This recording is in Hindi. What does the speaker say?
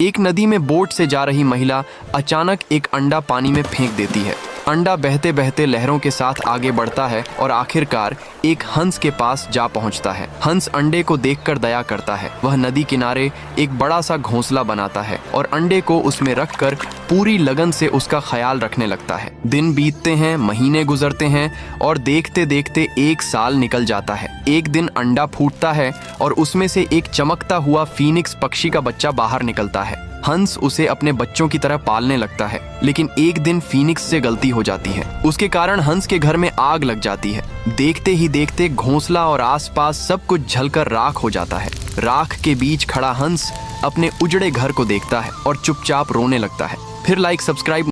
एक नदी में बोट से जा रही महिला अचानक एक अंडा पानी में फेंक देती है। अंडा बहते बहते लहरों के साथ आगे बढ़ता है और आखिरकार एक हंस के पास जा पहुंचता है। हंस अंडे को देखकर दया करता है। वह नदी किनारे एक बड़ा सा घोंसला बनाता है और अंडे को उसमें रखकर पूरी लगन से उसका ख्याल रखने लगता है। दिन बीतते हैं, महीने गुजरते हैं और देखते देखते 1 साल निकल जाता है। एक दिन अंडा फूटता है और उसमें से एक चमकता हुआ फीनिक्स पक्षी का बच्चा बाहर निकलता है। हंस उसे अपने बच्चों की तरह पालने लगता है, लेकिन एक दिन फीनिक्स से गलती हो जाती है। उसके कारण हंस के घर में आग लग जाती है। देखते ही देखते घोंसला और आसपास सब कुछ जलकर राख हो जाता है। राख के बीच खड़ा हंस अपने उजड़े घर को देखता है और चुपचाप रोने लगता है। फिर लाइक सब्सक्राइब